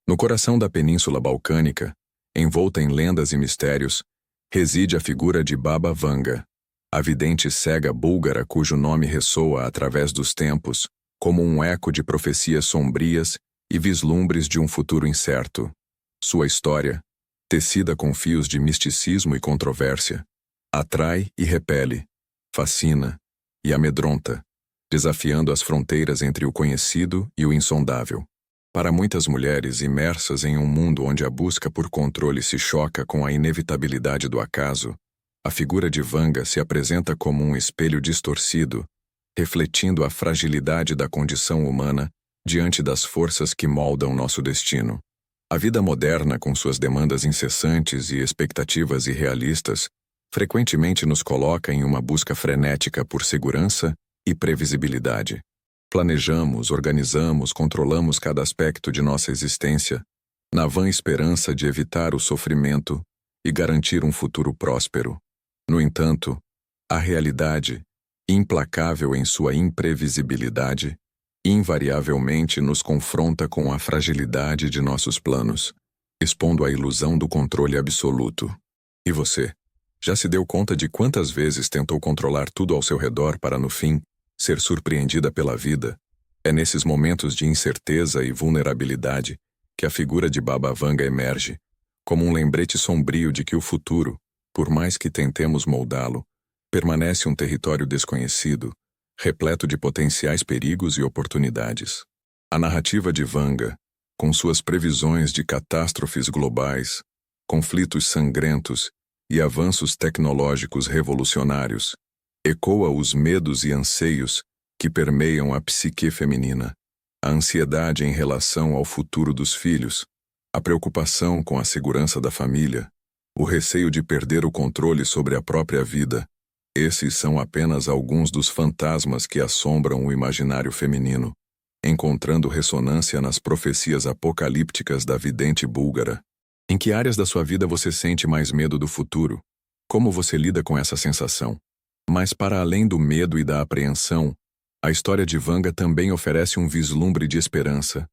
No coração da Península Balcânica, envolta em lendas e mistérios, reside a figura de Baba Vanga, a vidente cega búlgara cujo nome ressoa através dos tempos como um eco de profecias sombrias e vislumbres de um futuro incerto. Sua história, tecida com fios de misticismo e controvérsia, atrai e repele, fascina e amedronta, desafiando as fronteiras entre o conhecido e o insondável. Para muitas mulheres imersas em um mundo onde a busca por controle se choca com a inevitabilidade do acaso, a figura de Vanga se apresenta como um espelho distorcido, refletindo a fragilidade da condição humana diante das forças que moldam nosso destino. A vida moderna, com suas demandas incessantes e expectativas irrealistas, frequentemente nos coloca em uma busca frenética por segurança e previsibilidade. Planejamos, organizamos, controlamos cada aspecto de nossa existência, na vã esperança de evitar o sofrimento e garantir um futuro próspero. No entanto, a realidade, implacável em sua imprevisibilidade, invariavelmente nos confronta com a fragilidade de nossos planos, expondo a ilusão do controle absoluto. E você? Já se deu conta de quantas vezes tentou controlar tudo ao seu redor para, no fim, ser surpreendida pela vida? É nesses momentos de incerteza e vulnerabilidade que a figura de Baba Vanga emerge, como um lembrete sombrio de que o futuro, por mais que tentemos moldá-lo, permanece um território desconhecido, repleto de potenciais perigos e oportunidades. A narrativa de Vanga, com suas previsões de catástrofes globais, conflitos sangrentos e avanços tecnológicos revolucionários, ecoa os medos e anseios que permeiam a psique feminina, a ansiedade em relação ao futuro dos filhos, a preocupação com a segurança da família, o receio de perder o controle sobre a própria vida. Esses são apenas alguns dos fantasmas que assombram o imaginário feminino, encontrando ressonância nas profecias apocalípticas da vidente búlgara. Em que áreas da sua vida você sente mais medo do futuro? Como você lida com essa sensação? Mas para além do medo e da apreensão, a história de Vanga também oferece um vislumbre de esperança,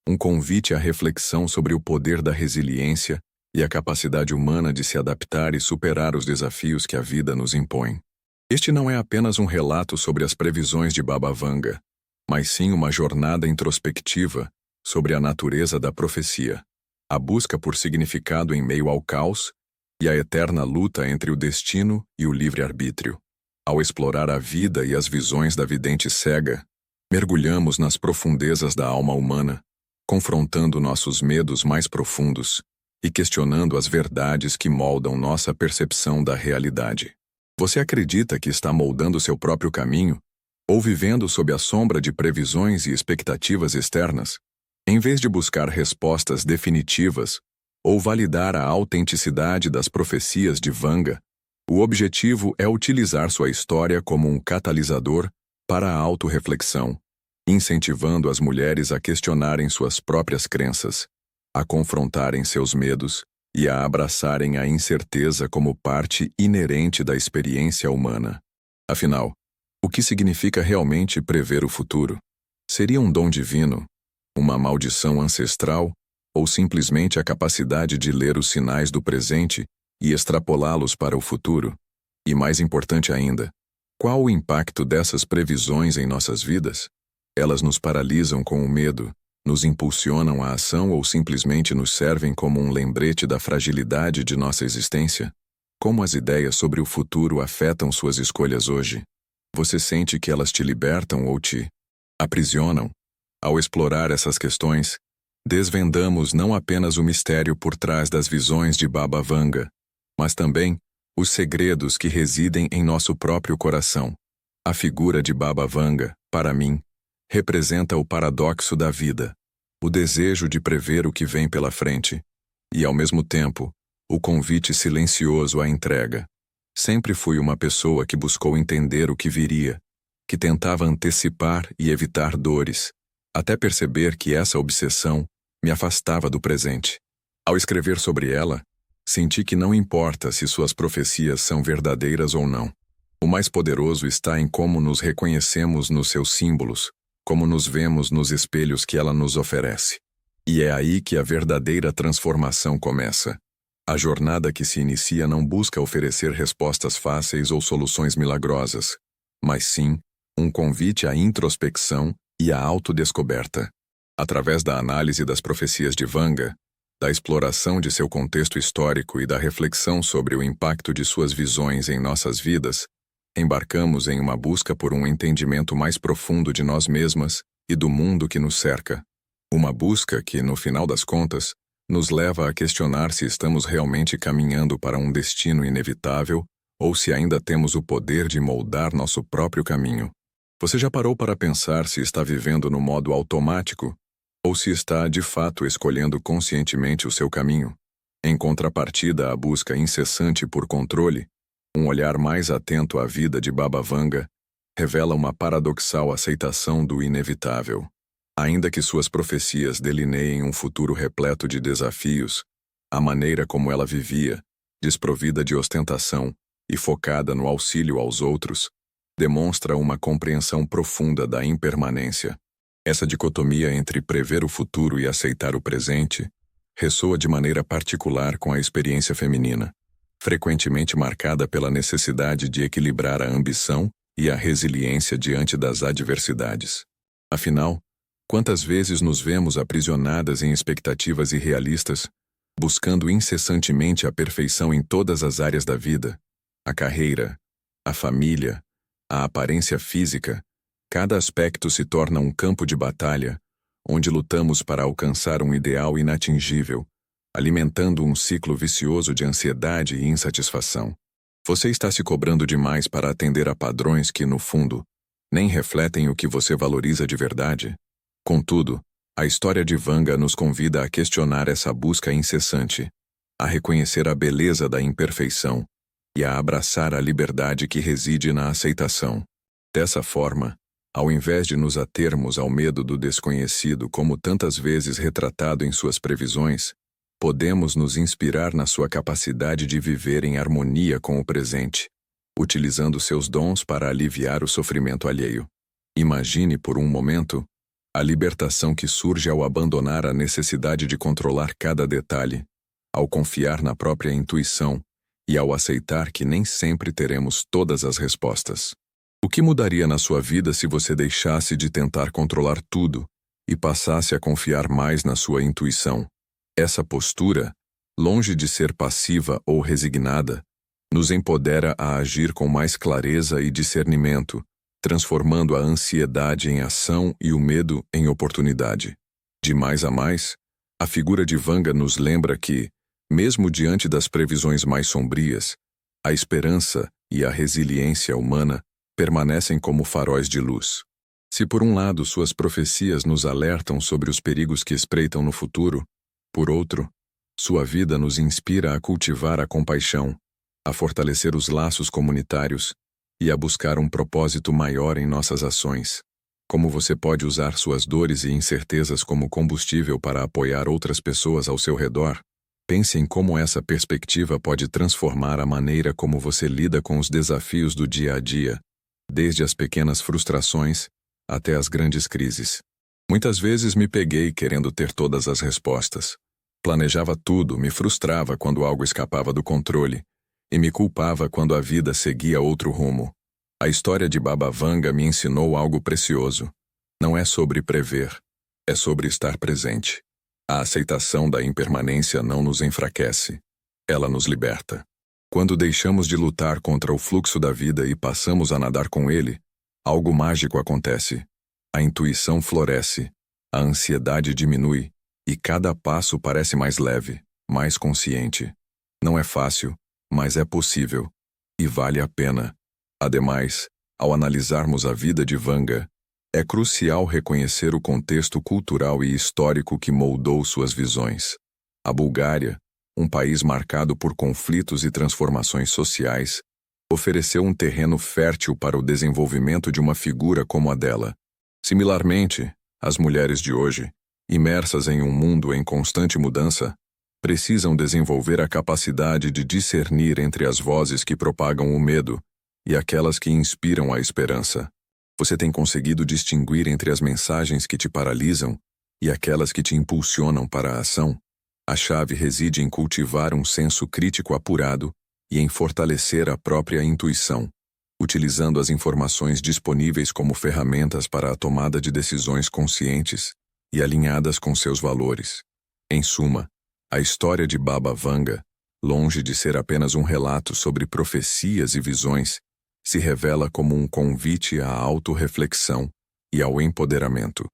um convite à reflexão sobre o poder da resiliência e a capacidade humana de se adaptar e superar os desafios que a vida nos impõe. Este não é apenas um relato sobre as previsões de Baba Vanga, mas sim uma jornada introspectiva sobre a natureza da profecia, a busca por significado em meio ao caos e a eterna luta entre o destino e o livre-arbítrio. Ao explorar a vida e as visões da vidente cega, mergulhamos nas profundezas da alma humana, confrontando nossos medos mais profundos e questionando as verdades que moldam nossa percepção da realidade. Você acredita que está moldando seu próprio caminho, ou vivendo sob a sombra de previsões e expectativas externas? Em vez de buscar respostas definitivas ou validar a autenticidade das profecias de Vanga, o objetivo é utilizar sua história como um catalisador para a autorreflexão, incentivando as mulheres a questionarem suas próprias crenças, a confrontarem seus medos e a abraçarem a incerteza como parte inerente da experiência humana. Afinal, o que significa realmente prever o futuro? Seria um dom divino, uma maldição ancestral, ou simplesmente a capacidade de ler os sinais do presente e extrapolá-los para o futuro? E mais importante ainda, qual o impacto dessas previsões em nossas vidas? Elas nos paralisam com o medo, nos impulsionam à ação ou simplesmente nos servem como um lembrete da fragilidade de nossa existência? Como as ideias sobre o futuro afetam suas escolhas hoje? Você sente que elas te libertam ou te aprisionam? Ao explorar essas questões, desvendamos não apenas o mistério por trás das visões de Baba Vanga, mas também os segredos que residem em nosso próprio coração. A figura de Baba Vanga, para mim, representa o paradoxo da vida, o desejo de prever o que vem pela frente, e, ao mesmo tempo, o convite silencioso à entrega. Sempre fui uma pessoa que buscou entender o que viria, que tentava antecipar e evitar dores, até perceber que essa obsessão me afastava do presente. Ao escrever sobre ela, senti que não importa se suas profecias são verdadeiras ou não. O mais poderoso está em como nos reconhecemos nos seus símbolos, como nos vemos nos espelhos que ela nos oferece. E é aí que a verdadeira transformação começa. A jornada que se inicia não busca oferecer respostas fáceis ou soluções milagrosas, mas sim um convite à introspecção e à autodescoberta. Através da análise das profecias de Vanga, da exploração de seu contexto histórico e da reflexão sobre o impacto de suas visões em nossas vidas, embarcamos em uma busca por um entendimento mais profundo de nós mesmas e do mundo que nos cerca. Uma busca que, no final das contas, nos leva a questionar se estamos realmente caminhando para um destino inevitável ou se ainda temos o poder de moldar nosso próprio caminho. Você já parou para pensar se está vivendo no modo automático ou se está, de fato, escolhendo conscientemente o seu caminho? Em contrapartida à busca incessante por controle, um olhar mais atento à vida de Baba Vanga revela uma paradoxal aceitação do inevitável. Ainda que suas profecias delineiem um futuro repleto de desafios, a maneira como ela vivia, desprovida de ostentação e focada no auxílio aos outros, demonstra uma compreensão profunda da impermanência. Essa dicotomia entre prever o futuro e aceitar o presente ressoa de maneira particular com a experiência feminina, frequentemente marcada pela necessidade de equilibrar a ambição e a resiliência diante das adversidades. Afinal, quantas vezes nos vemos aprisionadas em expectativas irrealistas, buscando incessantemente a perfeição em todas as áreas da vida, a carreira, a família, a aparência física, cada aspecto se torna um campo de batalha, onde lutamos para alcançar um ideal inatingível, alimentando um ciclo vicioso de ansiedade e insatisfação. Você está se cobrando demais para atender a padrões que, no fundo, nem refletem o que você valoriza de verdade? Contudo, a história de Vanga nos convida a questionar essa busca incessante, a reconhecer a beleza da imperfeição e a abraçar a liberdade que reside na aceitação. Dessa forma, ao invés de nos atermos ao medo do desconhecido como tantas vezes retratado em suas previsões, podemos nos inspirar na sua capacidade de viver em harmonia com o presente, utilizando seus dons para aliviar o sofrimento alheio. Imagine por um momento a libertação que surge ao abandonar a necessidade de controlar cada detalhe, ao confiar na própria intuição e ao aceitar que nem sempre teremos todas as respostas. O que mudaria na sua vida se você deixasse de tentar controlar tudo e passasse a confiar mais na sua intuição? Essa postura, longe de ser passiva ou resignada, nos empodera a agir com mais clareza e discernimento, transformando a ansiedade em ação e o medo em oportunidade. De mais a mais, a figura de Vanga nos lembra que, mesmo diante das previsões mais sombrias, a esperança e a resiliência humana permanecem como faróis de luz. Se por um lado suas profecias nos alertam sobre os perigos que espreitam no futuro, por outro, sua vida nos inspira a cultivar a compaixão, a fortalecer os laços comunitários e a buscar um propósito maior em nossas ações. Como você pode usar suas dores e incertezas como combustível para apoiar outras pessoas ao seu redor? Pense em como essa perspectiva pode transformar a maneira como você lida com os desafios do dia a dia, desde as pequenas frustrações até as grandes crises. Muitas vezes me peguei querendo ter todas as respostas. Planejava tudo, me frustrava quando algo escapava do controle e me culpava quando a vida seguia outro rumo. A história de Baba Vanga me ensinou algo precioso. Não é sobre prever, é sobre estar presente. A aceitação da impermanência não nos enfraquece, ela nos liberta. Quando deixamos de lutar contra o fluxo da vida e passamos a nadar com ele, algo mágico acontece. A intuição floresce, a ansiedade diminui e cada passo parece mais leve, mais consciente. Não é fácil, mas é possível. E vale a pena. Ademais, ao analisarmos a vida de Vanga, é crucial reconhecer o contexto cultural e histórico que moldou suas visões. A Bulgária, um país marcado por conflitos e transformações sociais, ofereceu um terreno fértil para o desenvolvimento de uma figura como a dela. Similarmente, as mulheres de hoje, imersas em um mundo em constante mudança, precisam desenvolver a capacidade de discernir entre as vozes que propagam o medo e aquelas que inspiram a esperança. Você tem conseguido distinguir entre as mensagens que te paralisam e aquelas que te impulsionam para a ação, a chave reside em cultivar um senso crítico apurado e em fortalecer a própria intuição, utilizando as informações disponíveis como ferramentas para a tomada de decisões conscientes e alinhadas com seus valores. Em suma, a história de Baba Vanga, longe de ser apenas um relato sobre profecias e visões, se revela como um convite à autorreflexão e ao empoderamento.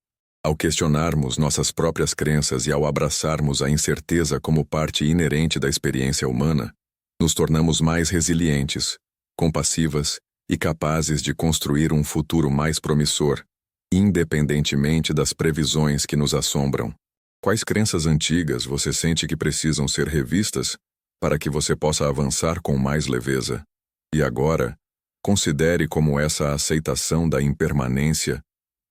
Ao questionarmos nossas próprias crenças e ao abraçarmos a incerteza como parte inerente da experiência humana, nos tornamos mais resilientes, compassivas e capazes de construir um futuro mais promissor, independentemente das previsões que nos assombram. Quais crenças antigas você sente que precisam ser revistas para que você possa avançar com mais leveza? E agora, considere como essa aceitação da impermanência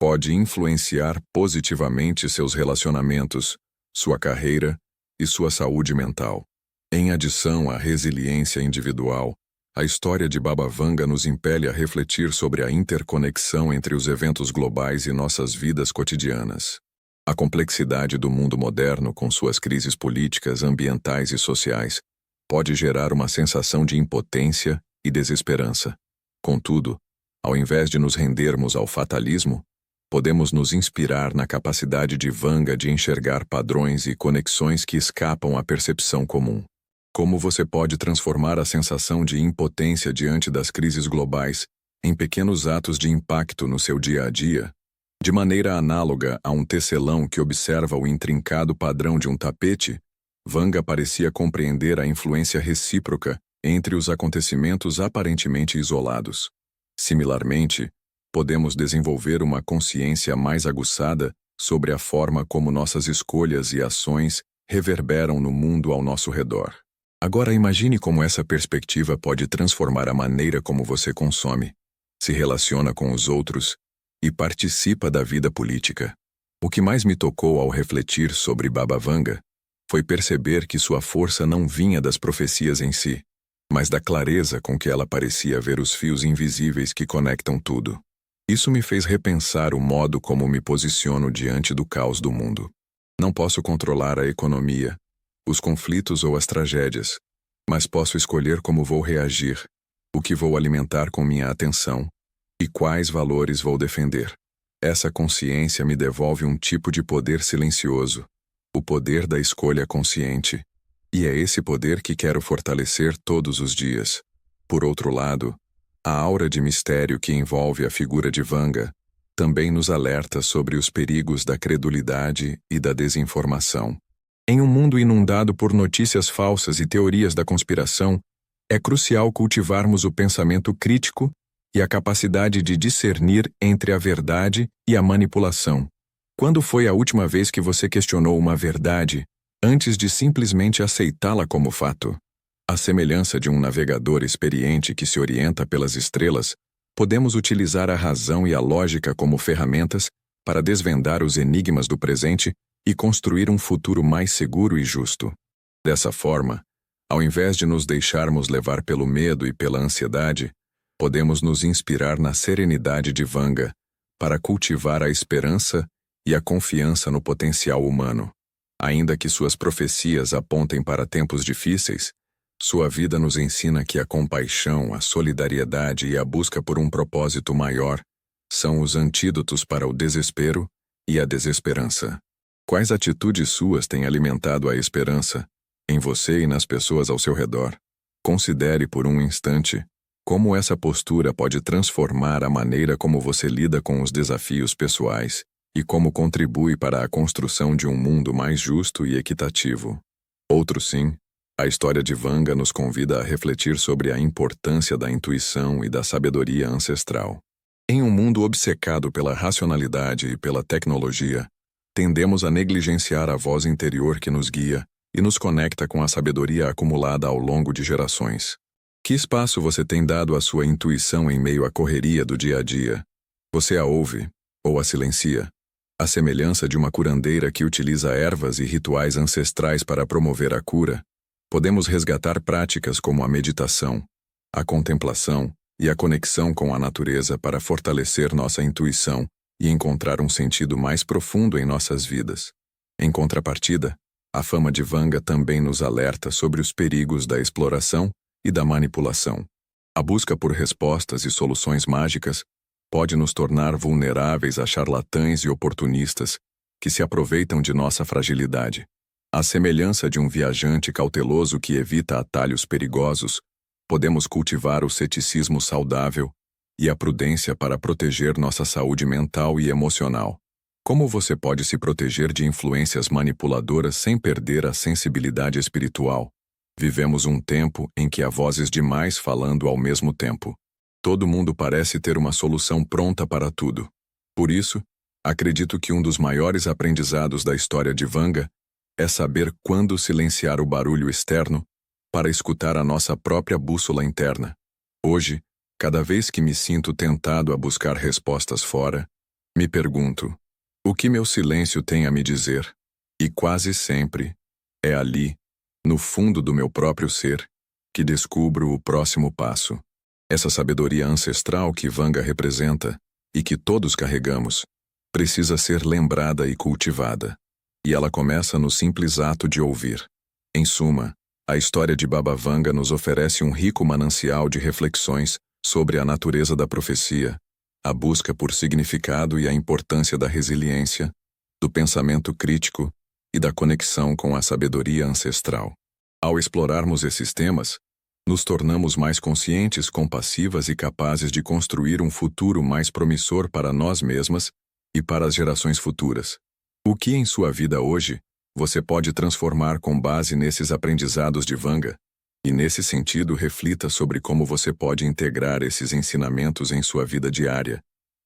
pode influenciar positivamente seus relacionamentos, sua carreira e sua saúde mental. Em adição à resiliência individual, a história de Baba Vanga nos impele a refletir sobre a interconexão entre os eventos globais e nossas vidas cotidianas. A complexidade do mundo moderno, com suas crises políticas, ambientais e sociais, pode gerar uma sensação de impotência e desesperança. Contudo, ao invés de nos rendermos ao fatalismo, podemos nos inspirar na capacidade de Vanga de enxergar padrões e conexões que escapam à percepção comum. Como você pode transformar a sensação de impotência diante das crises globais em pequenos atos de impacto no seu dia a dia? De maneira análoga a um tecelão que observa o intrincado padrão de um tapete, Vanga parecia compreender a influência recíproca entre os acontecimentos aparentemente isolados. Similarmente, podemos desenvolver uma consciência mais aguçada sobre a forma como nossas escolhas e ações reverberam no mundo ao nosso redor. Agora imagine como essa perspectiva pode transformar a maneira como você consome, se relaciona com os outros e participa da vida política. O que mais me tocou ao refletir sobre Baba Vanga foi perceber que sua força não vinha das profecias em si, mas da clareza com que ela parecia ver os fios invisíveis que conectam tudo. Isso me fez repensar o modo como me posiciono diante do caos do mundo. Não posso controlar a economia, os conflitos ou as tragédias, mas posso escolher como vou reagir, o que vou alimentar com minha atenção e quais valores vou defender. Essa consciência me devolve um tipo de poder silencioso, o poder da escolha consciente, e é esse poder que quero fortalecer todos os dias. Por outro lado, a aura de mistério que envolve a figura de Vanga também nos alerta sobre os perigos da credulidade e da desinformação. Em um mundo inundado por notícias falsas e teorias da conspiração, é crucial cultivarmos o pensamento crítico e a capacidade de discernir entre a verdade e a manipulação. Quando foi a última vez que você questionou uma verdade antes de simplesmente aceitá-la como fato? À semelhança de um navegador experiente que se orienta pelas estrelas, podemos utilizar a razão e a lógica como ferramentas para desvendar os enigmas do presente e construir um futuro mais seguro e justo. Dessa forma, ao invés de nos deixarmos levar pelo medo e pela ansiedade, podemos nos inspirar na serenidade de Vanga para cultivar a esperança e a confiança no potencial humano. Ainda que suas profecias apontem para tempos difíceis, sua vida nos ensina que a compaixão, a solidariedade e a busca por um propósito maior são os antídotos para o desespero e a desesperança. Quais atitudes suas têm alimentado a esperança em você e nas pessoas ao seu redor? Considere por um instante como essa postura pode transformar a maneira como você lida com os desafios pessoais e como contribui para a construção de um mundo mais justo e equitativo. Outro sim, a história de Vanga nos convida a refletir sobre a importância da intuição e da sabedoria ancestral. Em um mundo obcecado pela racionalidade e pela tecnologia, tendemos a negligenciar a voz interior que nos guia e nos conecta com a sabedoria acumulada ao longo de gerações. Que espaço você tem dado à sua intuição em meio à correria do dia a dia? Você a ouve ou a silencia? À semelhança de uma curandeira que utiliza ervas e rituais ancestrais para promover a cura, podemos resgatar práticas como a meditação, a contemplação e a conexão com a natureza para fortalecer nossa intuição e encontrar um sentido mais profundo em nossas vidas. Em contrapartida, a fama de Vanga também nos alerta sobre os perigos da exploração e da manipulação. A busca por respostas e soluções mágicas pode nos tornar vulneráveis a charlatães e oportunistas que se aproveitam de nossa fragilidade. À semelhança de um viajante cauteloso que evita atalhos perigosos, podemos cultivar o ceticismo saudável e a prudência para proteger nossa saúde mental e emocional. Como você pode se proteger de influências manipuladoras sem perder a sensibilidade espiritual? Vivemos um tempo em que há vozes demais falando ao mesmo tempo. Todo mundo parece ter uma solução pronta para tudo. Por isso, acredito que um dos maiores aprendizados da história de Vanga é saber quando silenciar o barulho externo para escutar a nossa própria bússola interna. Hoje, cada vez que me sinto tentado a buscar respostas fora, me pergunto: o que meu silêncio tem a me dizer? E quase sempre, é ali, no fundo do meu próprio ser, que descubro o próximo passo. Essa sabedoria ancestral que Vanga representa, e que todos carregamos, precisa ser lembrada e cultivada. E ela começa no simples ato de ouvir. Em suma, a história de Baba Vanga nos oferece um rico manancial de reflexões sobre a natureza da profecia, a busca por significado e a importância da resiliência, do pensamento crítico e da conexão com a sabedoria ancestral. Ao explorarmos esses temas, nos tornamos mais conscientes, compassivas e capazes de construir um futuro mais promissor para nós mesmas e para as gerações futuras. O que em sua vida hoje você pode transformar com base nesses aprendizados de Vanga? E nesse sentido, reflita sobre como você pode integrar esses ensinamentos em sua vida diária,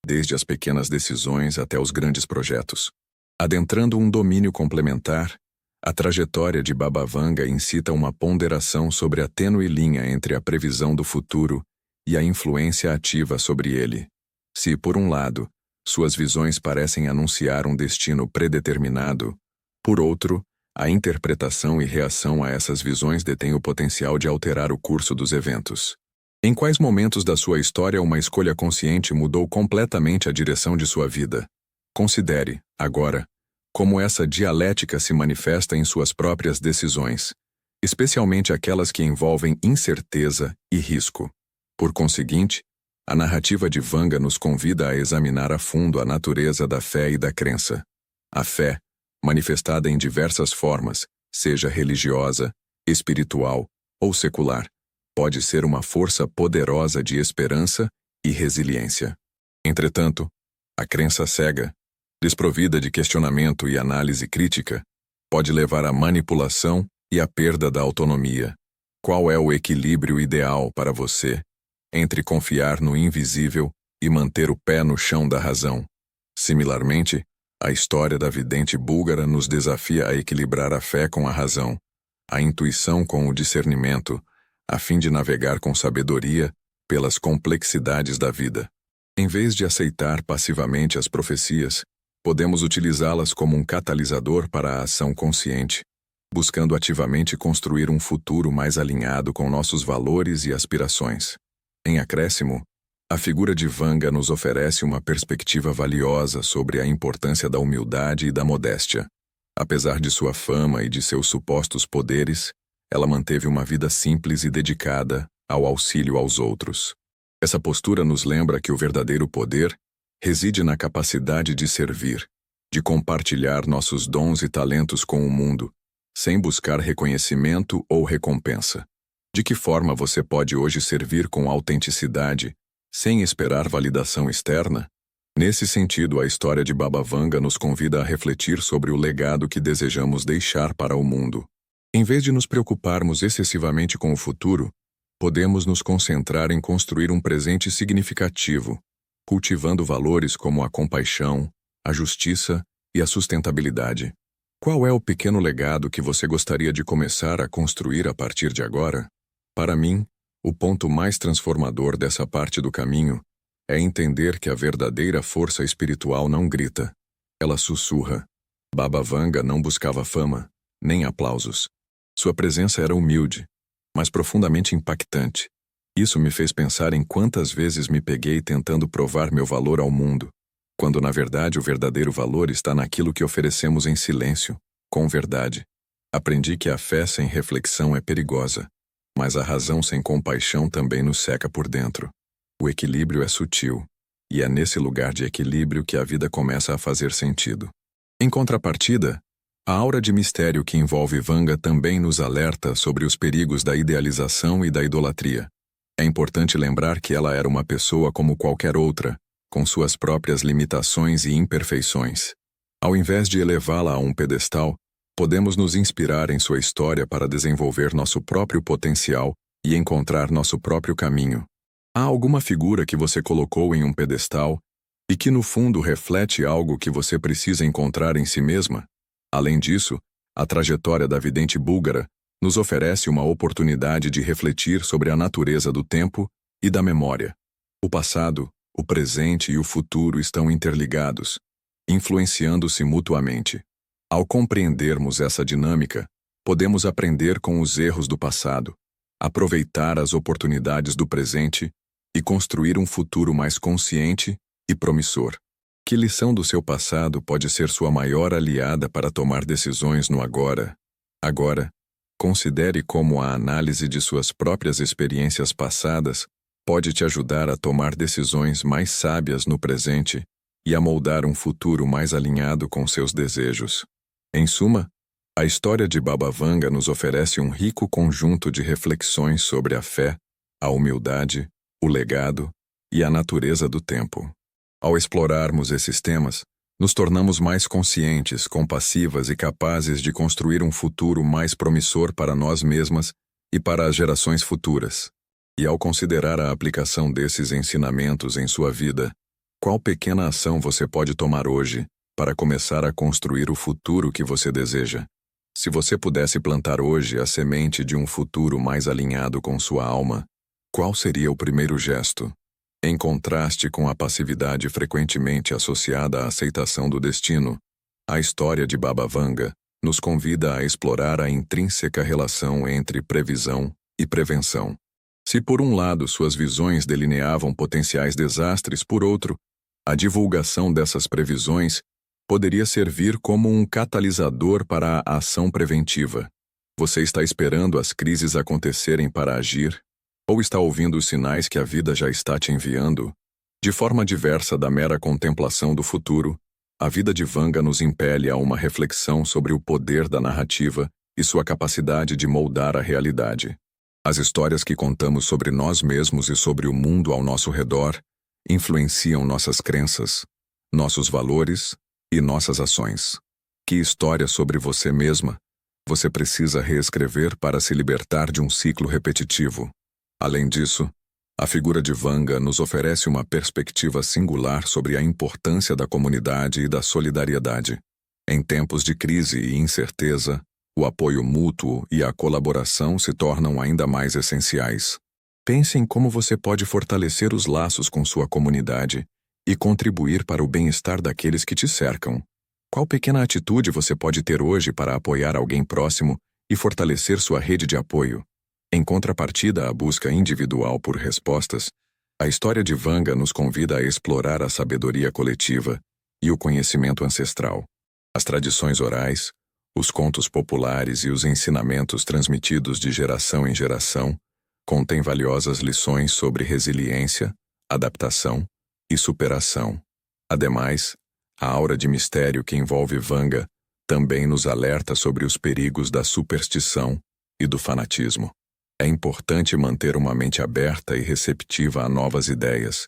desde as pequenas decisões até os grandes projetos. Adentrando um domínio complementar, a trajetória de Baba Vanga incita uma ponderação sobre a tênue linha entre a previsão do futuro e a influência ativa sobre ele. Se, por um lado, suas visões parecem anunciar um destino predeterminado, por outro, a interpretação e reação a essas visões detém o potencial de alterar o curso dos eventos. Em quais momentos da sua história uma escolha consciente mudou completamente a direção de sua vida? Considere, agora, como essa dialética se manifesta em suas próprias decisões, especialmente aquelas que envolvem incerteza e risco. Por conseguinte, a narrativa de Vanga nos convida a examinar a fundo a natureza da fé e da crença. A fé, manifestada em diversas formas, seja religiosa, espiritual ou secular, pode ser uma força poderosa de esperança e resiliência. Entretanto, a crença cega, desprovida de questionamento e análise crítica, pode levar à manipulação e à perda da autonomia. Qual é o equilíbrio ideal para você entre confiar no invisível e manter o pé no chão da razão? Similarmente, a história da vidente búlgara nos desafia a equilibrar a fé com a razão, a intuição com o discernimento, a fim de navegar com sabedoria pelas complexidades da vida. Em vez de aceitar passivamente as profecias, podemos utilizá-las como um catalisador para a ação consciente, buscando ativamente construir um futuro mais alinhado com nossos valores e aspirações. Em acréscimo, a figura de Vanga nos oferece uma perspectiva valiosa sobre a importância da humildade e da modéstia. Apesar de sua fama e de seus supostos poderes, ela manteve uma vida simples e dedicada ao auxílio aos outros. Essa postura nos lembra que o verdadeiro poder reside na capacidade de servir, de compartilhar nossos dons e talentos com o mundo, sem buscar reconhecimento ou recompensa. De que forma você pode hoje servir com autenticidade, sem esperar validação externa? Nesse sentido, a história de Baba Vanga nos convida a refletir sobre o legado que desejamos deixar para o mundo. Em vez de nos preocuparmos excessivamente com o futuro, podemos nos concentrar em construir um presente significativo, cultivando valores como a compaixão, a justiça e a sustentabilidade. Qual é o pequeno legado que você gostaria de começar a construir a partir de agora? Para mim, o ponto mais transformador dessa parte do caminho é entender que a verdadeira força espiritual não grita, ela sussurra. Baba Vanga não buscava fama, nem aplausos. Sua presença era humilde, mas profundamente impactante. Isso me fez pensar em quantas vezes me peguei tentando provar meu valor ao mundo, quando na verdade o verdadeiro valor está naquilo que oferecemos em silêncio, com verdade. Aprendi que a fé sem reflexão é perigosa, mas a razão sem compaixão também nos seca por dentro. O equilíbrio é sutil, e é nesse lugar de equilíbrio que a vida começa a fazer sentido. Em contrapartida, a aura de mistério que envolve Vanga também nos alerta sobre os perigos da idealização e da idolatria. É importante lembrar que ela era uma pessoa como qualquer outra, com suas próprias limitações e imperfeições. Ao invés de elevá-la a um pedestal, podemos nos inspirar em sua história para desenvolver nosso próprio potencial e encontrar nosso próprio caminho. Há alguma figura que você colocou em um pedestal e que no fundo reflete algo que você precisa encontrar em si mesma? Além disso, a trajetória da vidente búlgara nos oferece uma oportunidade de refletir sobre a natureza do tempo e da memória. O passado, o presente e o futuro estão interligados, influenciando-se mutuamente. Ao compreendermos essa dinâmica, podemos aprender com os erros do passado, aproveitar as oportunidades do presente e construir um futuro mais consciente e promissor. Que lição do seu passado pode ser sua maior aliada para tomar decisões no agora? Agora, considere como a análise de suas próprias experiências passadas pode te ajudar a tomar decisões mais sábias no presente e a moldar um futuro mais alinhado com seus desejos. Em suma, a história de Baba Vanga nos oferece um rico conjunto de reflexões sobre a fé, a humildade, o legado e a natureza do tempo. Ao explorarmos esses temas, nos tornamos mais conscientes, compassivas e capazes de construir um futuro mais promissor para nós mesmas e para as gerações futuras. E ao considerar a aplicação desses ensinamentos em sua vida, qual pequena ação você pode tomar hoje para começar a construir o futuro que você deseja? Se você pudesse plantar hoje a semente de um futuro mais alinhado com sua alma, qual seria o primeiro gesto? Em contraste com a passividade frequentemente associada à aceitação do destino, a história de Baba Vanga nos convida a explorar a intrínseca relação entre previsão e prevenção. Se por um lado suas visões delineavam potenciais desastres, por outro, a divulgação dessas previsões poderia servir como um catalisador para a ação preventiva. Você está esperando as crises acontecerem para agir? Ou está ouvindo os sinais que a vida já está te enviando? De forma diversa da mera contemplação do futuro, a vida de Vanga nos impele a uma reflexão sobre o poder da narrativa e sua capacidade de moldar a realidade. As histórias que contamos sobre nós mesmos e sobre o mundo ao nosso redor influenciam nossas crenças, nossos valores e nossas ações. Que história sobre você mesma você precisa reescrever para se libertar de um ciclo repetitivo? Além disso, a figura de Vanga nos oferece uma perspectiva singular sobre a importância da comunidade e da solidariedade. Em tempos de crise e incerteza, o apoio mútuo e a colaboração se tornam ainda mais essenciais. Pense em como você pode fortalecer os laços com sua comunidade e contribuir para o bem-estar daqueles que te cercam. Qual pequena atitude você pode ter hoje para apoiar alguém próximo e fortalecer sua rede de apoio? Em contrapartida à busca individual por respostas, a história de Vanga nos convida a explorar a sabedoria coletiva e o conhecimento ancestral. As tradições orais, os contos populares e os ensinamentos transmitidos de geração em geração contêm valiosas lições sobre resiliência, adaptação e superação. Ademais, a aura de mistério que envolve Vanga também nos alerta sobre os perigos da superstição e do fanatismo. É importante manter uma mente aberta e receptiva a novas ideias,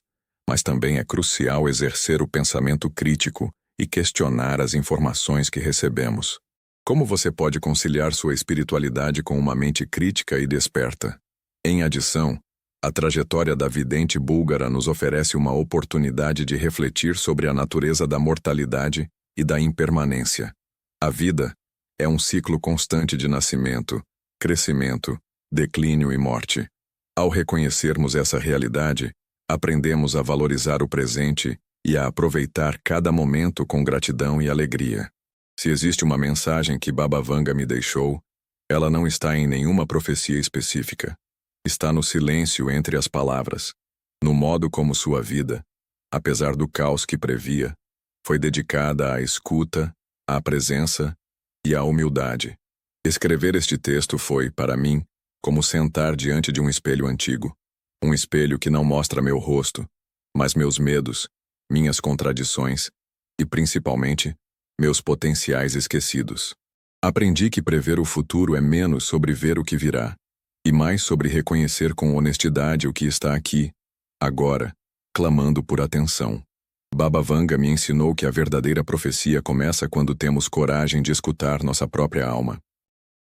mas também é crucial exercer o pensamento crítico e questionar as informações que recebemos. Como você pode conciliar sua espiritualidade com uma mente crítica e desperta? Em adição, a trajetória da vidente búlgara nos oferece uma oportunidade de refletir sobre a natureza da mortalidade e da impermanência. A vida é um ciclo constante de nascimento, crescimento, declínio e morte. Ao reconhecermos essa realidade, aprendemos a valorizar o presente e a aproveitar cada momento com gratidão e alegria. Se existe uma mensagem que Baba Vanga me deixou, ela não está em nenhuma profecia específica. Está no silêncio entre as palavras, no modo como sua vida, apesar do caos que previa, foi dedicada à escuta, à presença e à humildade. Escrever este texto foi, para mim, como sentar diante de um espelho antigo. Um espelho que não mostra meu rosto, mas meus medos, minhas contradições e, principalmente, meus potenciais esquecidos. Aprendi que prever o futuro é menos sobre ver o que virá, e mais sobre reconhecer com honestidade o que está aqui, agora, clamando por atenção. Baba Vanga me ensinou que a verdadeira profecia começa quando temos coragem de escutar nossa própria alma.